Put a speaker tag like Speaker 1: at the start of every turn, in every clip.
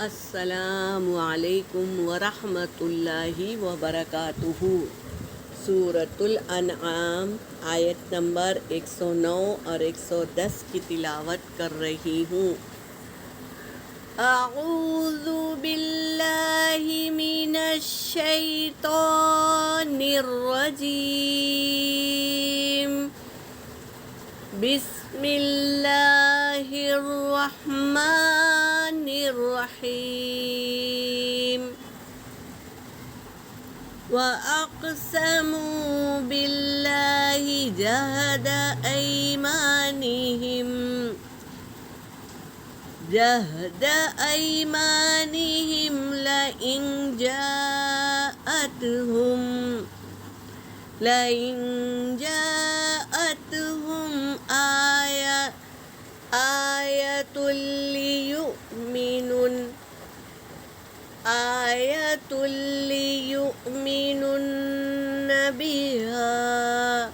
Speaker 1: السلام علیکم ورحمۃ اللہ وبرکاتہ۔ سورۃ الانعام آیت نمبر 109 اور 110 کی تلاوت کر رہی ہوں۔ اعوذ باللہ من الشیطان الرجیم، بسم اللہ الرحمن الرحیم۔ وَأَقْسَمُوا بِاللَّهِ جَهْدَ أَيْمَانِهِمْ لَئِنْ جَاءَتْهُمْ آيَةٌ لِيُؤْمِنُنَّ بِهَا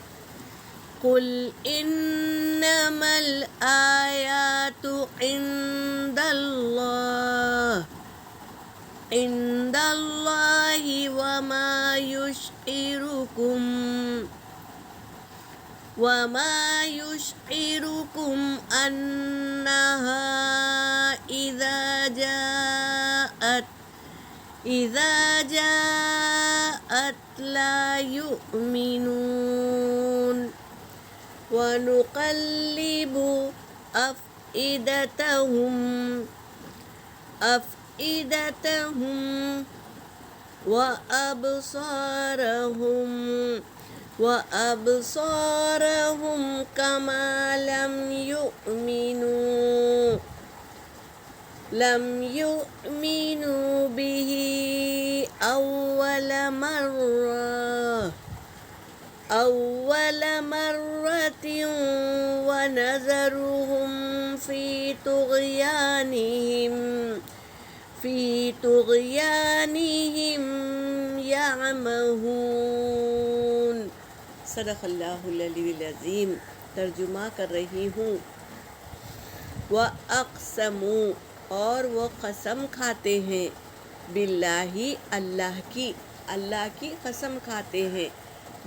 Speaker 1: قُلْ إِنَّمَا الْآيَاتُ عِندَ اللَّهِ وَمَا يُشْعِرُكُمْ أَنَّهَا إِذَا جَاءَتْ لَا يُؤْمِنُونَ وَنُقَلِّبُ أَفْئِدَتَهُمْ وَأَبْصَارَهُمْ كَمَا لَمْ يُؤْمِنُوا بِهِ أَوَّلَ مَرَّةٍ وَنَذَرُهُمْ فِي طُغْيَانِهِمْ يَعْمَهُونَ۔ صدق اللہ العلی العظیم۔ ترجمہ کر رہی ہوں۔ وَأَقْسَمُوا، اور وہ قسم کھاتے ہیں، باللہ، اللہ کی قسم کھاتے ہیں،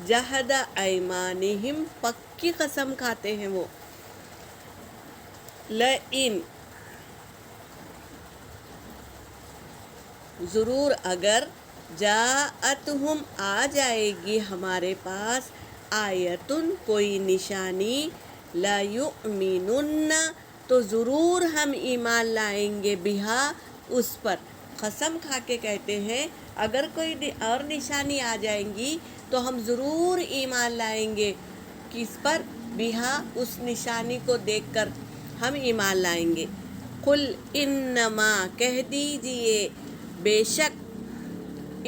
Speaker 1: جہد ایمانہم، پکی قسم کھاتے ہیں وہ، لئن، ضرور اگر، جاءتہم، آ جائے گی ہمارے پاس، آیتن، کوئی نشانی، لا یؤمنن، تو ضرور ہم ایمان لائیں گے، بہا، اس پر۔ قسم کھا کے کہتے ہیں اگر کوئی اور نشانی آ جائیں گی تو ہم ضرور ایمان لائیں گے، کس پر؟ بہا، اس نشانی کو دیکھ کر ہم ایمان لائیں گے۔ قل انما، کہہ دیجئے، بے شک،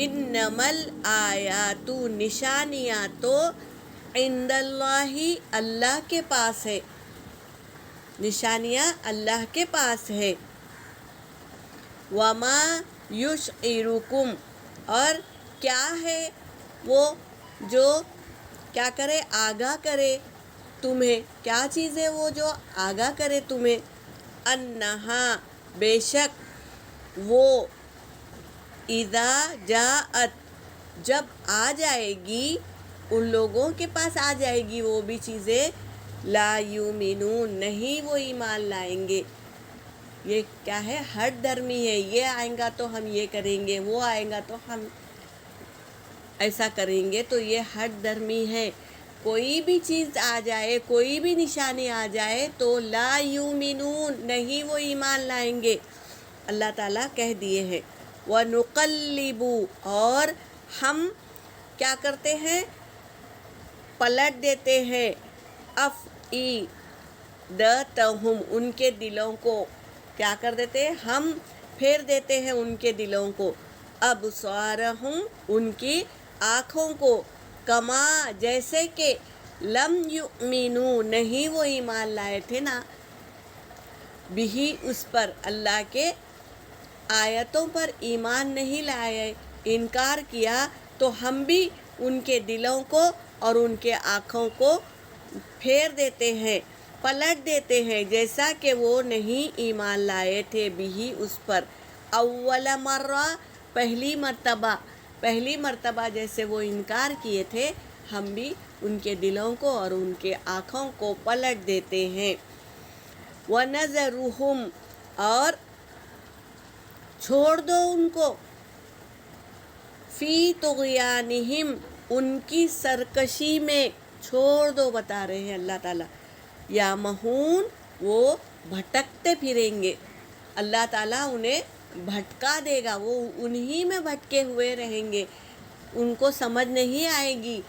Speaker 1: انما الآیات، نشانیاں تو، عند اللہ، اللہ کے پاس ہے، نشانیاں اللہ کے پاس ہے۔ وما یشعرکم، اور کیا ہے وہ جو کیا کرے، آگاہ کرے تمہیں، کیا چیز ہے وہ جو آگاہ کرے تمہیں، انہا، بے شک وہ، اذا جاءت، جب آ جائے گی، ان لوگوں کے پاس آ جائے گی وہ بھی چیزیں، لا یؤمنون، نہیں وہ ایمان لائیں گے۔ یہ کیا ہے؟ ہٹ درمی ہے، یہ آئیں گا تو ہم یہ کریں گے، وہ آئیں گا تو ہم ایسا کریں گے، تو یہ ہٹ درمی ہے۔ کوئی بھی چیز آ جائے، کوئی بھی نشانی آ جائے تو لا یؤمنون، نہیں وہ ایمان لائیں گے، اللہ تعالیٰ کہہ دیے ہیں۔ وَنُقَلِّبُ، اور ہم کیا کرتے ہیں؟ پلٹ دیتے ہیں، أَفْئِدَتَهُمْ، ان کے دلوں کو، کیا کر دیتے ہیں؟ ہم پھیر دیتے ہیں ان کے دلوں کو، أَبْصَارَهُمْ، ان کی آنکھوں کو، کما، جیسے کہ، لم یؤمنوا، نہیں وہ ایمان لائے تھے نا، بھی، اس پر، اللہ کے آیتوں پر ایمان نہیں لائے، انکار کیا، تو ہم بھی ان کے دلوں کو اور ان کے آنکھوں کو پھیر دیتے ہیں، پلٹ دیتے ہیں، جیسا کہ وہ نہیں ایمان لائے تھے، بھی، اس پر۔ اول مرہ پہلی مرتبہ جیسے وہ انکار کیے تھے، ہم بھی ان کے دلوں کو اور ان کے آنکھوں کو پلٹ دیتے ہیں۔ وَنَذَرُهُمْ اور چھوڑ دو ان کو، فی طغیانہم ان کی سرکشی میں چھوڑ دو، بتا رہے ہیں اللہ تعالیٰ۔ یامہون وہ بھٹکتے پھریں گے، اللہ تعالیٰ انہیں بھٹکا دے گا، وہ انہی میں بھٹکے ہوئے رہیں گے، ان کو سمجھ نہیں آئے گی،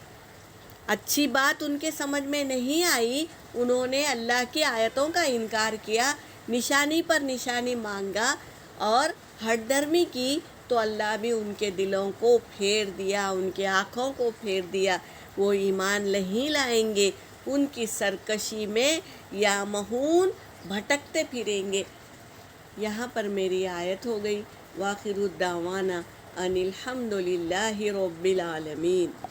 Speaker 1: اچھی بات ان کے سمجھ میں نہیں آئی، انہوں نے اللہ کی آیتوں کا انکار کیا، نشانی پر نشانی مانگا اور ہٹ درمی کی، تو اللہ بھی ان کے دلوں کو پھیر دیا، ان کے آنکھوں کو پھیر دیا، وہ ایمان نہیں لائیں گے، ان کی سرکشی میں یامہون بھٹکتے پھریں گے۔ یہاں پر میری آیت ہو گئی۔ وآخر الدعوانا ان الحمد للہ رب العالمین۔